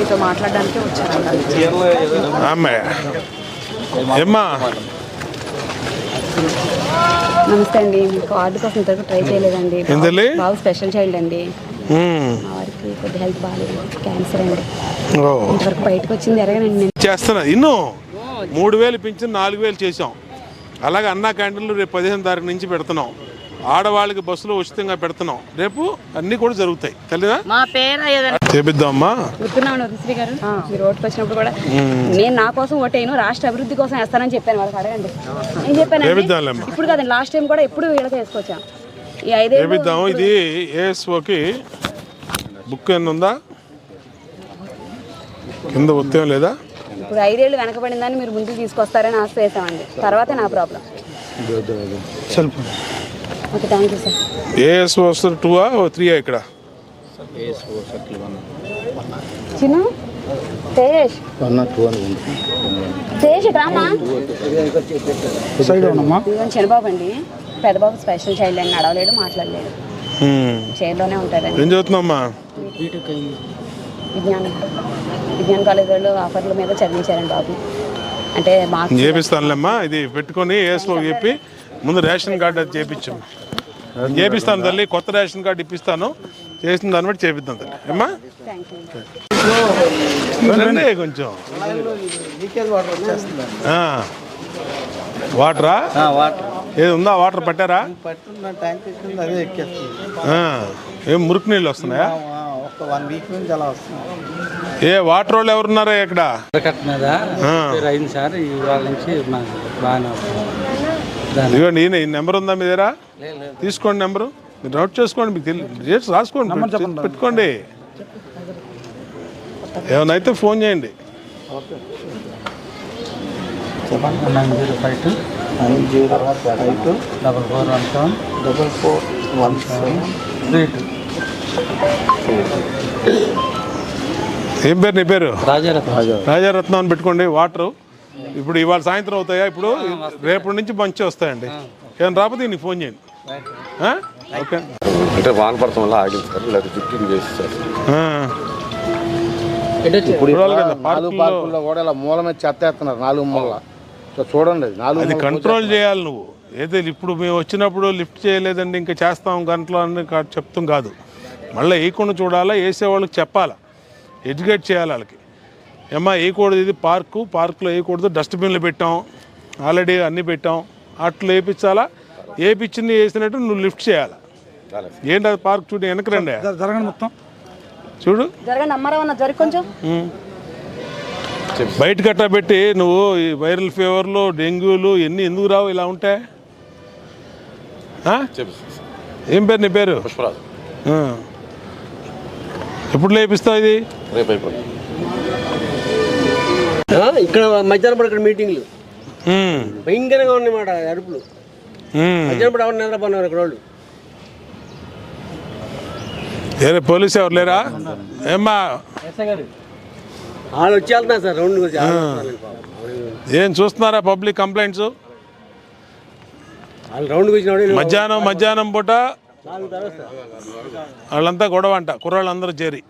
మీతో మాట్లాడడానికే వచ్చాను. నమస్తే అండి. మీ కార్డు కోసం ఇంతవరకు ట్రై చేయలేదండి. బాగా స్పెషల్ చైల్డ్ అండి. మా వారికి కొద్ది హెల్త్ బాగాలేదు, క్యాన్సర్ అండి. ఇంతవరకు బయటకు వచ్చింది ఎరగనండి. నేను చేస్తున్నా ఇన్నో 3000 పింఛన్ 4000 చేసాం. అలాగే అన్నా క్యాంటీన్లు రేపు 15వ తారీఖు నుంచి పెడుతున్నాం. ఆడవాళ్ళకి బస్సులో ఉచితంగా పెడుతున్నాం. రేపు అన్నీ కూడా జరుగుతాయి. తెలియదా? మా పేరు చేపిద్దామా? గుర్తున్నాను శ్రీ గారు. మీరు ఓటుకు వచ్చినప్పుడు కూడా నేను నా కోసం ఓటేను, రాష్ట్ర అభివృద్ధి కోసం వేస్తానని చెప్పాను. వాళ్ళకి అడగండి. నేను చెప్పాను ఇప్పుడు కాదండి, లాస్ట్ టైం కూడా ఎప్పుడు వీళ్ళకి వేసుకొచ్చాం. ఈ 5 చేపిద్దాం. ఇది ఏఎస్ఓకి బుక్ ఎన్ని ఉందా? కింద ఉత్తయం లేదా? ఇప్పుడు 5 ఏళ్ళు వెనకబడిందని మీరు ముందుకు తీసుకొస్తారని ఆశ వేసామండి. తర్వాతే నా problem. Okay, thank you sir. ASO వస్తుంది 2ఆ 3ఆ ఇక్కడ? చిన్న తేజేష్ తేజేష్ రామా చిన్నబాబు అండి. పెద్దబాబు స్పెషల్ చైల్డ్ అండి. నడవలేడు, మాట్లాడలేడు, చైర్లోనే ఉంటాడండి. ఏం చదువుతున్నామ్మా? విజ్ఞాన కాలేజ్ వాళ్ళు ఆఫర్ల మీద చదివించారండి బాబు. అంటే మాకు చేపిస్తానులేమ్మా. ఇది పెట్టుకొని ఏఎస్ఓ చెప్పి ముందు రేషన్ కార్డు అది చేపించాము. చేపిస్తాను తల్లి, కొత్త రేషన్ కార్డు ఇప్పిస్తాను. చేసిన దాన్ని బట్టి చేపిద్దాం తల్లి. అమ్మా కొంచెం వాటరా? ఏది ఉందా? వాటర్ పట్టారా? ఏం మురికి నీళ్ళు వస్తున్నాయా? ఏ వాటర్ వాళ్ళు ఎవరున్నారా ఇక్కడ? ఇదిగోండి, ఈ నెంబర్ ఉందా మీ దగ్గర? తీసుకోండి నెంబరు, మీరు నోట్ చేసుకోండి. మీకు తెలియదు రాసుకోండి, పెట్టుకోండి. ఏమైనా అయితే ఫోన్ చేయండి. ఏం పేరు నీ పేరు? రాజారత్నం అని పెట్టుకోండి. వాటరు ఇప్పుడు ఇవాళ సాయంత్రం అవుతాయా? ఇప్పుడు రేపటి నుంచి మంచి వస్తాయండి. ఏమైనా రాకపోతే నీకు ఫోన్ చేయండి. ఓకే. అంటే వానపడతాం వల్ల ఆగింది సార్, లేదా ఫిఫ్టీన్ చేస్తారు. కూడా ఇలా మూల మీద చెత్త వేస్తున్నారు 4 మూల. చూడండి, అది కంట్రోల్ చేయాలి నువ్వు. ఏదో ఇప్పుడు మేము వచ్చినప్పుడు లిఫ్ట్ చేయలేదండి ఇంకా చేస్తాం గంటలో అని చెప్తాం కాదు. మళ్ళీ వేయకుండా చూడాలా, వేసేవాళ్ళకి చెప్పాలా, ఎడ్యుకేట్ చేయాలి వాళ్ళకి. ఏమ్మా వేయకూడదు, ఇది పార్కులో వేయకూడదు, డస్ట్బిన్లు పెట్టాం ఆల్రెడీ, అన్నీ పెట్టాం. అట్లు వేయించాలా, వేయించింది వేసినట్టు నువ్వు లిఫ్ట్ చేయాలా. ఏంటి అది పార్క్ చూడు, వెనక రండి మొత్తం చూడు. బయట కట్టా పెట్టి నువ్వు ఈ వైరల్ ఫీవర్లు, డెంగ్యూలు ఎన్ని ఎందుకు రావు? ఇలా ఉంటాయి. ఏం పేరు నీ పేరు? పుష్పరాజు. ఎప్పుడు లేపిస్తావు ఇది? రేపు అయిపోయింది. ఇక్కడ మధ్యాహ్నం ఇక్కడ మీటింగ్లు భయంకరంగా ఉన్నాయన్నమాట, అరుపులు. మధ్యాహ్నం ఎవరు నిద్రపోయినారు ఇక్కడ వాళ్ళు. వేరే పోలీసు ఎవరు లేరా? ఏమ్మా వాళ్ళు వచ్చి వెళ్తున్నారు సార్ రౌండ్ గురించి. ఏం చూస్తున్నారా పబ్లిక్ కంప్లైంట్స్? వాళ్ళు రౌండ్ గురించి మధ్యాహ్నం పూట వాళ్ళంతా గొడవ అంట, కుర్రాళ్ళందరూ చేరి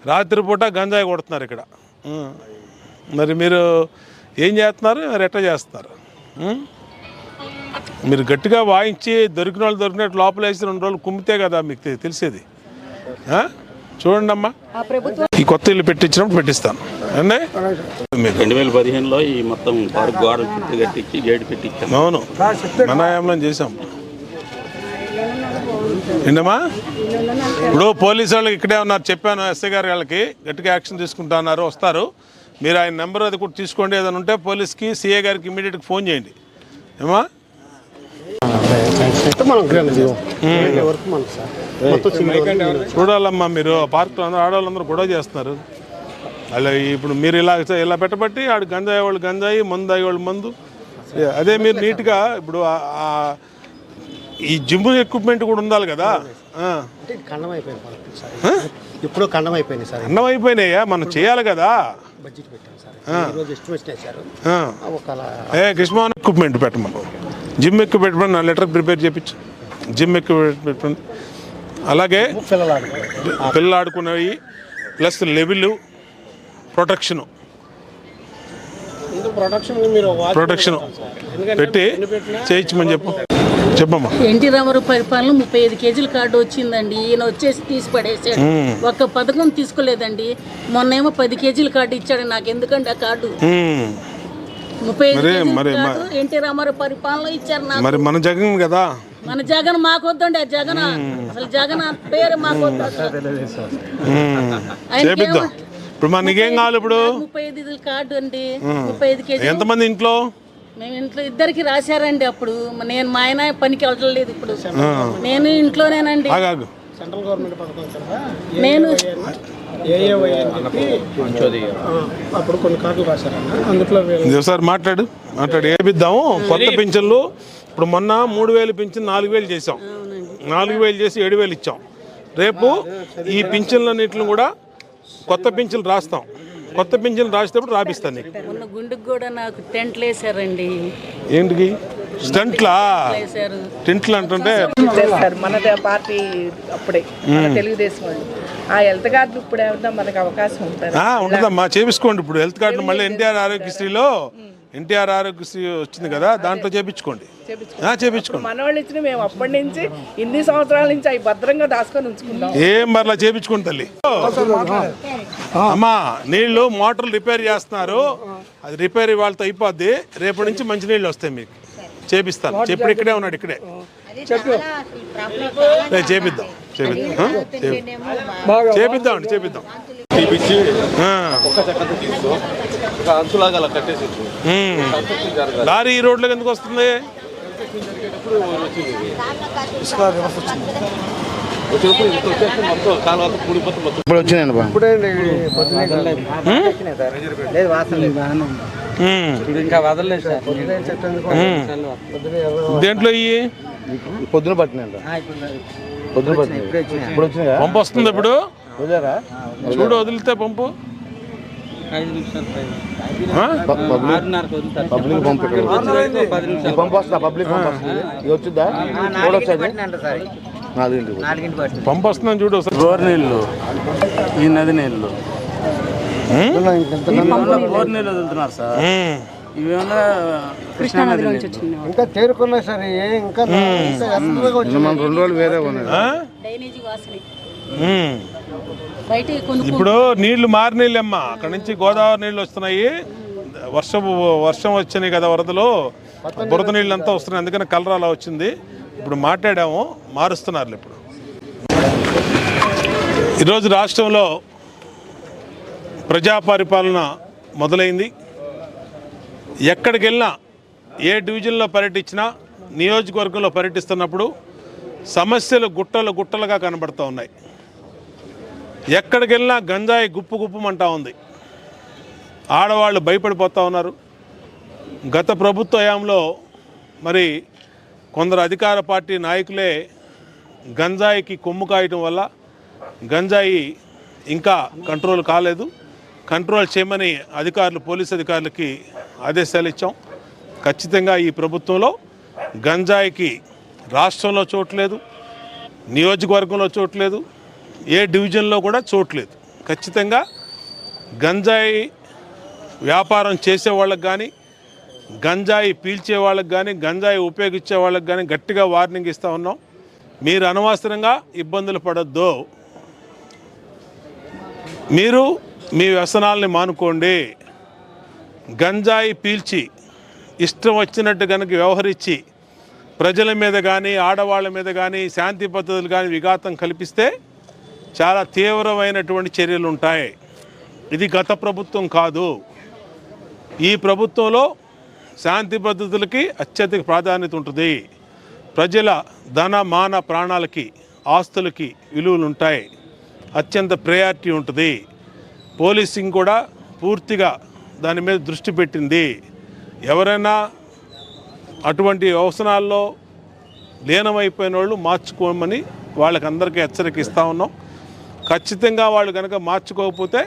రాత్రిపూట గంజాయి కొడుతున్నారు ఇక్కడ. మరి మీరు ఏం చేస్తున్నారు? మరి ఎట్లా చేస్తున్నారు? మీరు గట్టిగా వాయించి దొరికిన వాళ్ళు దొరికినట్టు లోపల వేసి 2 రోజులు కుమ్మితే కదా మీకు తెలిసేది. చూడండి అమ్మా, ఈ కొత్త ఇల్లు పెట్టించినప్పుడు పెట్టిస్తాను అండి. 2015లో ఈ మొత్తం పార్క్ గోడ చుట్టూ కట్టించి గేట్ పెట్టించాను. అవును, మనాయంలో చేసాం. ఏంటమ్మా ఇప్పుడు పోలీసు వాళ్ళకి ఇక్కడే ఉన్నారు, చెప్పాను ఎస్ఐ గారు వాళ్ళకి గట్టిగా యాక్షన్ తీసుకుంటా అన్నారు, వస్తారు. మీరు ఆయన నెంబర్ అది కూడా తీసుకోండి. ఏదైనా ఉంటే పోలీస్కి, సిఐ గారికి ఇమీడియట్గా ఫోన్ చేయండి. ఏమా చూడాలమ్మా, మీరు పార్క్లో అందరూ ఆడవాళ్ళందరూ గొడవ చేస్తున్నారు. అలా ఇప్పుడు మీరు ఇలా పెట్టబట్టి ఆడు గంజాయి వాళ్ళు గంజాయి, మందు అయ్యే వాళ్ళు మందు. అదే మీరు నీట్గా ఇప్పుడు ఈ జిమ్ ఎక్విప్మెంట్ కూడా ఉండాలి కదా. ఇప్పుడు కన్నం అయిపోయింది సార్. అన్నం అయిపోయినాయా, మనం చేయాలి కదా. కృష్ణ ఎక్విప్మెంట్ పెట్టమను, జిమ్ ఎక్విప్మెంట్ నా లెటర్ ప్రిపేర్ చేయించు. జిమ్ ఎక్విప్మెంట్ అలాగే పిల్లలు ఆడుకునేవి ప్లస్ లెవెల్ ప్రొటెక్షన్ పెట్టి చేయించమని చెప్పమ్మా. ఎన్టీ రామారావు పరిపాలన 35 కేజీల కార్డు వచ్చిందండి. ఈయన వచ్చేసి తీసి పడేసాడు. ఒక్క పథకం తీసుకోలేదండి. మొన్నేమో 10 కేజీల కార్డు ఇచ్చాడు. నాకు ఎందుకండి ఆ కార్డు? 35 కేజీల కార్డు ఎన్టీ రామారావు పరిపాలన ఇచ్చారు నాకు. మరి మన జగన్ కదా, మన జగన్ మాకు వద్దండి. ఆ జగన్ అసలు జగన్ పేరు మాకు వద్దు. చేపిద్దాం. ఇప్పుడు మన నీకేం కావాలి? ఇప్పుడు 35 కార్డు అండి. 35 కేజీ. ఎంతమంది ఇంట్లో? మేము ఇంట్లో ఇద్దరికి రాశారండి. అప్పుడు నేను మా ఆయన పనికి వెళ్ళలేదు. ఇప్పుడు నేను ఇంట్లోనేనండి. సెంట్రల్ గవర్నమెంట్ పథకం నేను అప్పుడు కొన్ని కార్డులు రాశారన్న. అందులో ఒకసారి మాట్లాడు ఏపిద్దాము. కొత్త పింఛన్లు ఇప్పుడు మొన్న 3,000 పింఛన్ 4,000 చేసాం. 4,000 చేసి 7,000 ఇచ్చాం. రేపు ఈ పింఛన్లన్నింటిని కూడా కొత్త పింఛన్లు రాస్తాం. కొత్త పింఛన్లు రాసేటప్పుడు రాపిస్తాను నీకు. మొన్న గుండుకు కూడా నాకు టెంట్లు వేసారండి. ఏంటికి స్టంట్లా? టెంట్లు అంటే మన పార్టీ అప్పుడే తెలుగుదేశం వాళ్ళు ఆ హెల్త్ కార్డు ఇప్పుడు ఏమన్నా మనకు అవకాశం ఉంటుంది? ఉంటుందమ్మా, చేపించుకోండి. ఇప్పుడు హెల్త్ కార్డు మళ్ళీ ఎన్టీఆర్ ఆరోగ్యశ్రీలో వచ్చింది కదా, దాంట్లో చేపించుకోండి. చేపించుకోండి. మన వాళ్ళు ఇచ్చిన మేము అప్పటి నుంచి ఇన్ని సంవత్సరాల నుంచి అవి భద్రంగా దాచుకొని ఉంచుకుంటాం. ఏం మరలా చేపించుకోండి తల్లి. అమ్మా, నీళ్లు మోటార్లు రిపేర్ చేస్తున్నారు. అది రిపేర్ వాళ్ళతో అయిపోద్ది. రేపటి నుంచి మంచి నీళ్ళు వస్తాయి మీకు. చేపిస్తాను. చెప్పుడు ఇక్కడే ఉన్నాడు, ఇక్కడే చేపిద్దాం. చేపిద్దాం. లారీ ఈ రోడ్లోకి ఎందుకు వస్తుంది? ఇప్పుడు వచ్చినాయండి బా. దేంట్లో పొద్దున పట్టినాయండి. ఇప్పుడు వచ్చినాయా? పంపు వస్తుంది ఇప్పుడు. చూడు, వదిలితే పంపు పబ్లిక్ పంపు వస్తుందా? పబ్లిక్ పంపు వస్తుంది. ఇది వచ్చిందా? పంపు వస్తుందని చూడు. బోర్ నీళ్ళు, ఈ నది నీళ్ళు, బోర్ నీళ్ళు వదులుతున్నారు సార్. ఇవేమన్నా కృష్ణా నది నుంచి వచ్చింది. ఇంకా చేరుకున్నాయి సార్. ఇంకా 2 రోజులు వేరే ఉన్నాయి. ఇప్పుడు నీళ్లు మారినీళ్ళమ్మా. అక్కడ నుంచి గోదావరి నీళ్ళు వస్తున్నాయి. వర్షం వచ్చినాయి కదా, వరదలు, బురద నీళ్ళు అంతా వస్తున్నాయి. అందుకని కలర్ అలా వచ్చింది. ఇప్పుడు మాట్లాడాము, మారుస్తున్నారు. ఇప్పుడు ఈరోజు రాష్ట్రంలో ప్రజా పరిపాలన మొదలైంది. ఎక్కడికి వెళ్ళినా, ఏ డివిజన్లో పర్యటించినా, నియోజకవర్గంలో పర్యటిస్తున్నప్పుడు సమస్యలు గుట్టలుగా కనబడుతూ ఉన్నాయి. ఎక్కడికి వెళ్ళినా గంజాయి గుప్పుమంటా ఉంది. ఆడవాళ్ళు భయపడిపోతూ ఉన్నారు. గత ప్రభుత్వ హయాంలో మరి కొందరు అధికార పార్టీ నాయకులే గంజాయికి కొమ్ము కాయటం వల్ల గంజాయి ఇంకా కంట్రోల్ కాలేదు. కంట్రోల్ చేయమని పోలీస్ అధికారులకి ఆదేశాలు ఇచ్చాం. ఖచ్చితంగా ఈ ప్రభుత్వంలో గంజాయికి రాష్ట్రంలో చోట్లేదు, నియోజకవర్గంలో చోట్లేదు, ఏ డివిజన్లో కూడా చోట్లేదు. ఖచ్చితంగా గంజాయి వ్యాపారం చేసే వాళ్ళకి కానీ, గంజాయి పీల్చే వాళ్ళకి కానీ, గంజాయి ఉపయోగించే వాళ్ళకి కానీ గట్టిగా వార్నింగ్ ఇస్తూ ఉన్నాం. మీరు అనవసరంగా ఇబ్బందులు పడొద్దు. మీరు మీ వ్యసనాలని మానుకోండి. గంజాయి పీల్చి ఇష్టం వచ్చినట్టు కనుక వ్యవహరించి ప్రజల మీద కానీ, ఆడవాళ్ళ మీద కానీ, శాంతి భద్రతలు కానీ విఘాతం కల్పిస్తే చాలా తీవ్రమైనటువంటి చర్యలు ఉంటాయి. ఇది గత ప్రభుత్వం కాదు. ఈ ప్రభుత్వంలో శాంతి భద్రతలకి అత్యధిక ప్రాధాన్యత ఉంటుంది. ప్రజల ధన మాన ప్రాణాలకి, ఆస్తులకి విలువలు ఉంటాయి. అత్యంత ప్రయారిటీ ఉంటుంది. పోలీసింగ్ కూడా పూర్తిగా దాని మీద దృష్టి పెట్టింది. ఎవరైనా అటువంటి వ్యసనాల్లో లీనమైపోయిన వాళ్ళు మార్చుకోమని వాళ్ళకందరికీ హెచ్చరిక ఇస్తూ ఉన్నాం. ఖచ్చితంగా వాళ్ళు కనుక మార్చుకోకపోతే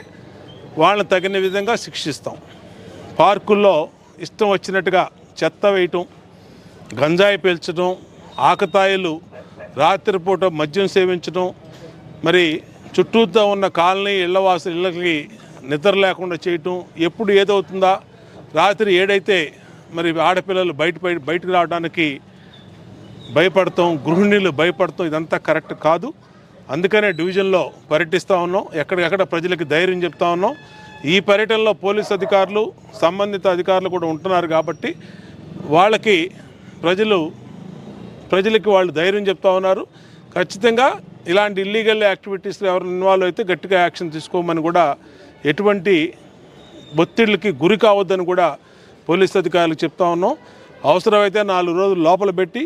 వాళ్ళని తగిన విధంగా శిక్షిస్తాం. పార్కుల్లో ఇష్టం వచ్చినట్టుగా చెత్త వేయటం, గంజాయి పీల్చడం, ఆకతాయిలు రాత్రిపూట మద్యం సేవించడం, మరి చుట్టూతో ఉన్న కాలనీ ఇళ్లకి నిద్ర లేకుండా చేయటం, ఎప్పుడు ఏదవుతుందా, రాత్రి ఏడైతే మరి ఆడపిల్లలు బయటకు రావడానికి భయపడతాం, గృహిణులు భయపడతాం, ఇదంతా కరెక్ట్ కాదు. అందుకనే డివిజన్లో పర్యటిస్తూ ఉన్నాం, ఎక్కడికెక్కడ ప్రజలకు ధైర్యం చెప్తా ఉన్నాం. ఈ పర్యటనలో పోలీస్ అధికారులు, సంబంధిత అధికారులు కూడా ఉంటున్నారు కాబట్టి వాళ్ళకి ప్రజలకి వాళ్ళు ధైర్యం చెప్తా ఉన్నారు. ఖచ్చితంగా ఇలాంటి ఇల్లీగల్ యాక్టివిటీస్లో ఎవరు ఇన్వాల్వ్ అయితే గట్టిగా యాక్షన్ తీసుకోమని కూడా, ఎటువంటి ఒత్తిళ్ళకి గురి కావద్దని కూడా పోలీస్ అధికారులకు చెప్తా ఉన్నాం. అవసరమైతే 4 రోజులు లోపల పెట్టి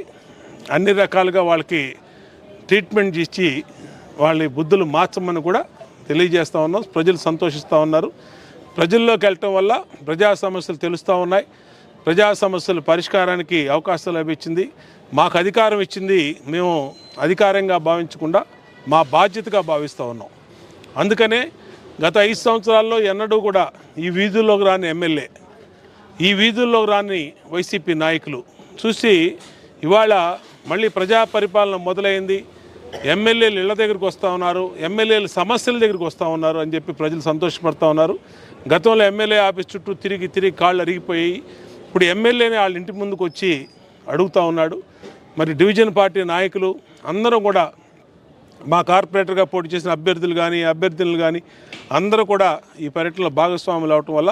అన్ని రకాలుగా వాళ్ళకి ట్రీట్మెంట్ ఇచ్చి వాళ్ళ బుద్ధులు మార్చమని కూడా తెలియజేస్తూ ఉన్నాం. ప్రజలు సంతోషిస్తూ ఉన్నారు. ప్రజల్లోకి వెళ్ళటం వల్ల ప్రజా సమస్యలు తెలుస్తూ ఉన్నాయి. ప్రజా సమస్యల పరిష్కారానికి అవకాశం లభించింది. మాకు అధికారం ఇచ్చింది మేము అధికారంగా భావించకుండా మా బాధ్యతగా భావిస్తూ ఉన్నాం. అందుకనే గత 5 సంవత్సరాల్లో ఎన్నడూ కూడా ఈ వీధుల్లోకి రాని ఎమ్మెల్యే, ఈ వీధుల్లోకి రాని వైసీపీ నాయకులు చూసి ఇవాళ మళ్ళీ ప్రజా పరిపాలన మొదలైంది, ఎమ్మెల్యేలు ఇళ్ల దగ్గరికి వస్తూ ఉన్నారు, ఎమ్మెల్యేలు సమస్యల దగ్గరికి వస్తూ ఉన్నారు అని చెప్పి ప్రజలు సంతోషపడుతూ ఉన్నారు. గతంలో ఎమ్మెల్యే ఆఫీస్ చుట్టూ తిరిగి కాళ్ళు అరిగిపోయి ఇప్పుడు ఎమ్మెల్యేని వాళ్ళ ఇంటి ముందుకు వచ్చి అడుగుతూ ఉన్నాడు. మరి డివిజన్ పార్టీ నాయకులు అందరూ కూడా, మా కార్పొరేటర్గా పోటీ చేసిన అభ్యర్థులు కానీ అందరూ కూడా ఈ పర్యటనలో భాగస్వాములు అవటం వల్ల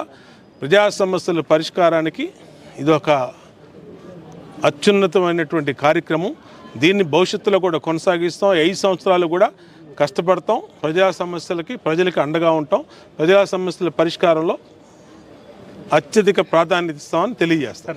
ప్రజా సమస్యల పరిష్కారానికి ఇదొక అత్యున్నతమైనటువంటి కార్యక్రమం. దీన్ని భవిష్యత్తులో కూడా కొనసాగిస్తాం. 5 సంవత్సరాలు కూడా కష్టపడతాం. ప్రజా సమస్యలకి ప్రజలకి అండగా ఉంటాం. ప్రజా సమస్యల పరిష్కారంలో అత్యధిక ప్రాధాన్యత ఇస్తామని తెలియజేస్తాం.